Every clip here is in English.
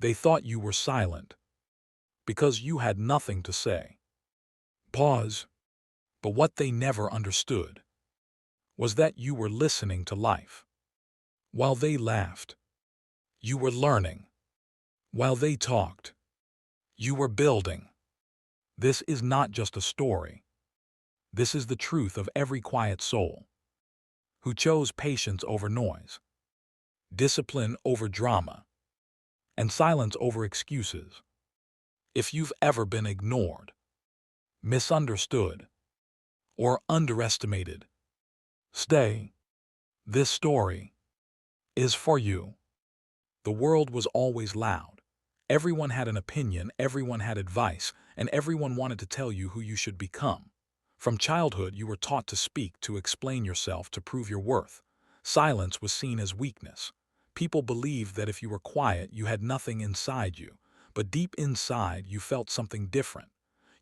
They thought you were silent because you had nothing to say. Pause. But what they never understood was that you were listening to life. While they laughed, you were learning. While they talked, you were building. This is not just a story. This is the truth of every quiet soul who chose patience over noise, discipline over drama, and silence over excuses. If you've ever been ignored, misunderstood, or underestimated, stay. This story is for you. The world was always loud. Everyone had an opinion, everyone had advice, and everyone wanted to tell you who you should become. From childhood, you were taught to speak, to explain yourself, to prove your worth. Silence was seen as weakness. People believed that if you were quiet, you had nothing inside you. But deep inside, you felt something different.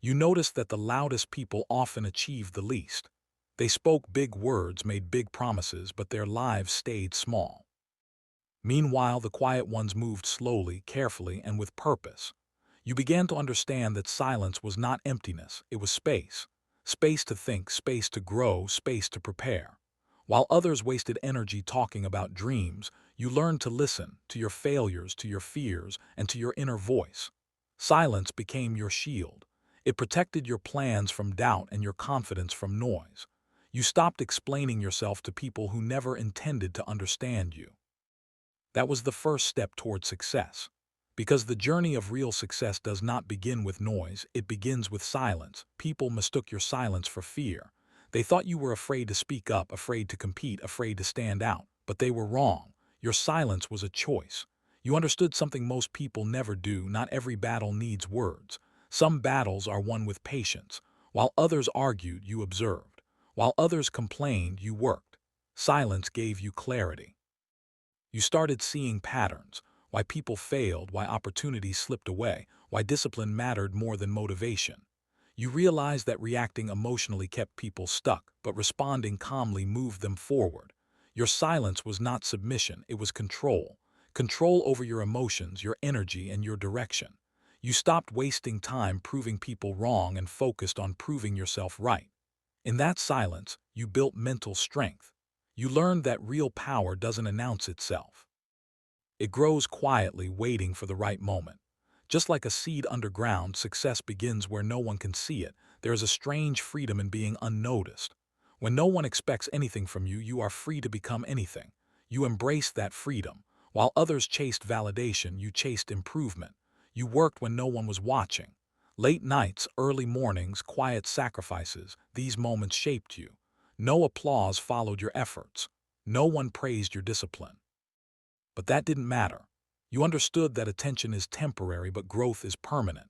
You noticed that the loudest people often achieved the least. They spoke big words, made big promises, but their lives stayed small. Meanwhile, the quiet ones moved slowly, carefully, and with purpose. You began to understand that silence was not emptiness, it was space. Space to think, space to grow, space to prepare. While others wasted energy talking about dreams, you learned to listen to your failures, to your fears, and to your inner voice. Silence became your shield. It protected your plans from doubt and your confidence from noise. You stopped explaining yourself to people who never intended to understand you. That was the first step toward success. Because the journey of real success does not begin with noise, it begins with silence. People mistook your silence for fear. They thought you were afraid to speak up, afraid to compete, afraid to stand out. But they were wrong. Your silence was a choice. You understood something most people never do. Not every battle needs words. Some battles are won with patience. While others argued, you observed. While others complained, you worked. Silence gave you clarity. You started seeing patterns, why people failed, why opportunities slipped away, why discipline mattered more than motivation. You realized that reacting emotionally kept people stuck, but responding calmly moved them forward. Your silence was not submission, it was control. Control over your emotions, your energy, and your direction. You stopped wasting time proving people wrong and focused on proving yourself right. In that silence, you built mental strength. You learned that real power doesn't announce itself. It grows quietly, waiting for the right moment. Just like a seed underground, success begins where no one can see it. There is a strange freedom in being unnoticed. When no one expects anything from you, you are free to become anything. You embrace that freedom. While others chased validation, you chased improvement. You worked when no one was watching. Late nights, early mornings, quiet sacrifices, these moments shaped you. No applause followed your efforts. No one praised your discipline. But that didn't matter. You understood that attention is temporary, but growth is permanent.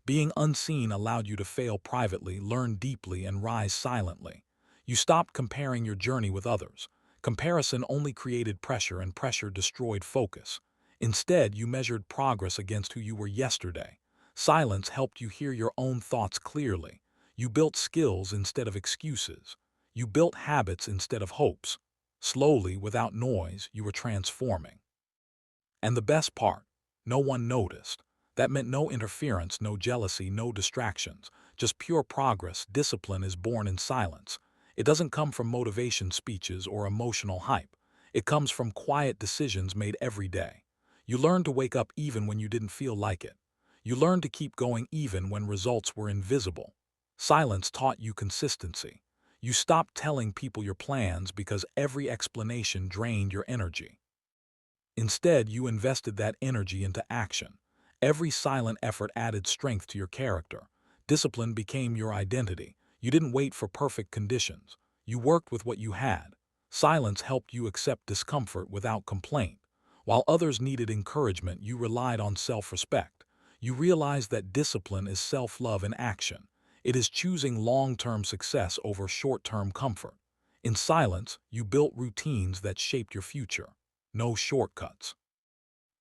Being unseen allowed you to fail privately, learn deeply, and rise silently. You stopped comparing your journey with others. Comparison only created pressure, and pressure destroyed focus. Instead, you measured progress against who you were yesterday. Silence helped you hear your own thoughts clearly. You built skills instead of excuses. You built habits instead of hopes. Slowly, without noise, you were transforming. And the best part, no one noticed. That meant no interference, no jealousy, no distractions, just pure progress. Discipline is born in silence. It doesn't come from motivation speeches or emotional hype. It comes from quiet decisions made every day. You learned to wake up even when you didn't feel like it. You learned to keep going even when results were invisible. Silence taught you consistency. You stopped telling people your plans because every explanation drained your energy. Instead, you invested that energy into action. Every silent effort added strength to your character. Discipline became your identity. You didn't wait for perfect conditions. You worked with what you had. Silence helped you accept discomfort without complaint. While others needed encouragement, you relied on self-respect. You realized that discipline is self-love in action. It is choosing long-term success over short-term comfort. In silence, you built routines that shaped your future. No shortcuts.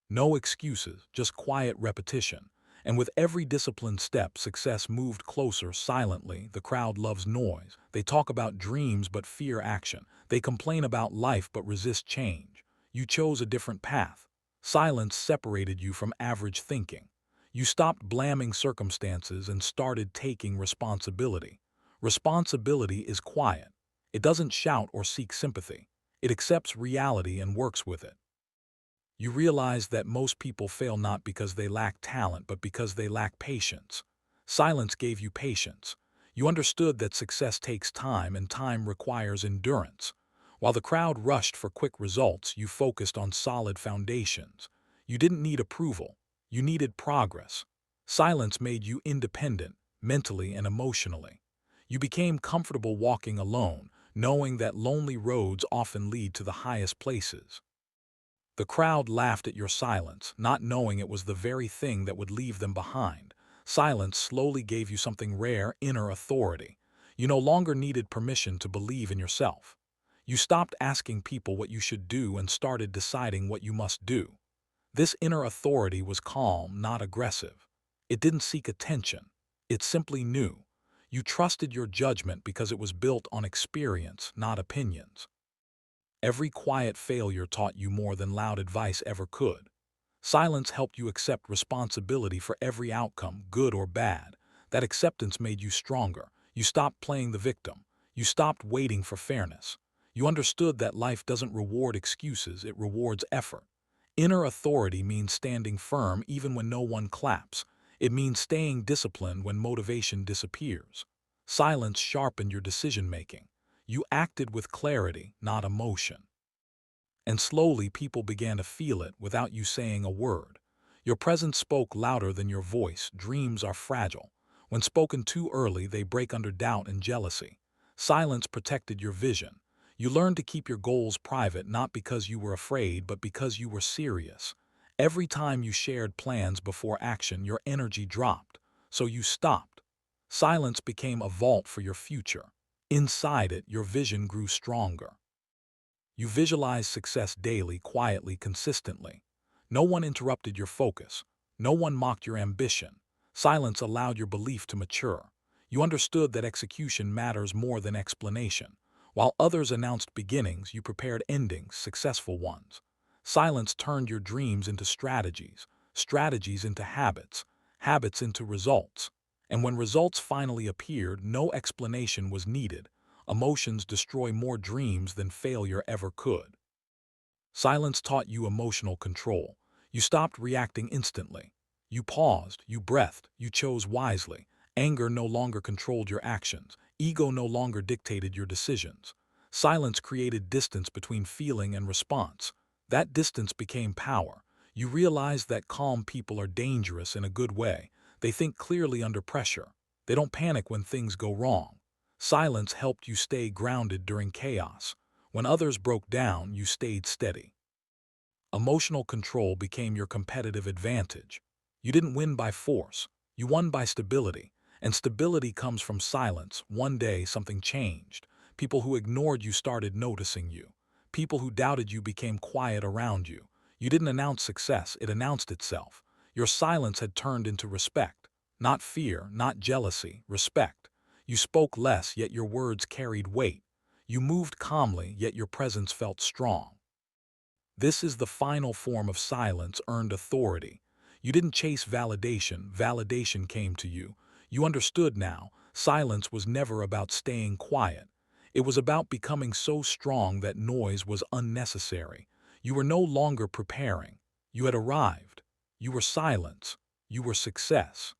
No excuses, just quiet repetition. And with every disciplined step, success moved closer silently. The crowd loves noise. They talk about dreams but fear action. They complain about life but resist change. You chose a different path. Silence separated you from average thinking. You stopped blaming circumstances and started taking responsibility. Responsibility is quiet. It doesn't shout or seek sympathy. It accepts reality and works with it. You realize that most people fail not because they lack talent, but because they lack patience. Silence gave you patience. You understood that success takes time and time requires endurance. While the crowd rushed for quick results, you focused on solid foundations. You didn't need approval. You needed progress. Silence made you independent, mentally and emotionally. You became comfortable walking alone, knowing that lonely roads often lead to the highest places. The crowd laughed at your silence, not knowing it was the very thing that would leave them behind. Silence slowly gave you something rare: inner authority. You no longer needed permission to believe in yourself. You stopped asking people what you should do and started deciding what you must do. This inner authority was calm, not aggressive. It didn't seek attention. It simply knew. You trusted your judgment because it was built on experience, not opinions. Every quiet failure taught you more than loud advice ever could. Silence helped you accept responsibility for every outcome, good or bad. That acceptance made you stronger. You stopped playing the victim. You stopped waiting for fairness. You understood that life doesn't reward excuses, it rewards effort. Inner authority means standing firm even when no one claps. It means staying disciplined when motivation disappears. Silence sharpened your decision-making. You acted with clarity, not emotion. And slowly people began to feel it without you saying a word. Your presence spoke louder than your voice. Dreams are fragile. When spoken too early, they break under doubt and jealousy. Silence protected your vision. You learned to keep your goals private, not because you were afraid, but because you were serious. Every time you shared plans before action, your energy dropped. So you stopped. Silence became a vault for your future. Inside it, your vision grew stronger. You visualized success daily, quietly, consistently. No one interrupted your focus. No one mocked your ambition. Silence allowed your belief to mature. You understood that execution matters more than explanation. While others announced beginnings, you prepared endings, successful ones. Silence turned your dreams into strategies, strategies into habits, habits into results. And when results finally appeared, no explanation was needed. Emotions destroy more dreams than failure ever could. Silence taught you emotional control. You stopped reacting instantly. You paused, you breathed, you chose wisely. Anger no longer controlled your actions. Ego no longer dictated your decisions. Silence created distance between feeling and response. That distance became power. You realized that calm people are dangerous in a good way. They think clearly under pressure. They don't panic when things go wrong. Silence helped you stay grounded during chaos. When others broke down, you stayed steady. Emotional control became your competitive advantage. You didn't win by force. You won by stability. And stability comes from silence. One day, something changed. People who ignored you started noticing you. People who doubted you became quiet around you. You didn't announce success, it announced itself. Your silence had turned into respect. Not fear, not jealousy, respect. You spoke less, yet your words carried weight. You moved calmly, yet your presence felt strong. This is the final form of silence, earned authority. You didn't chase validation, validation came to you. You understood now, silence was never about staying quiet. It was about becoming so strong that noise was unnecessary. You were no longer preparing. You had arrived. You were silence. You were success.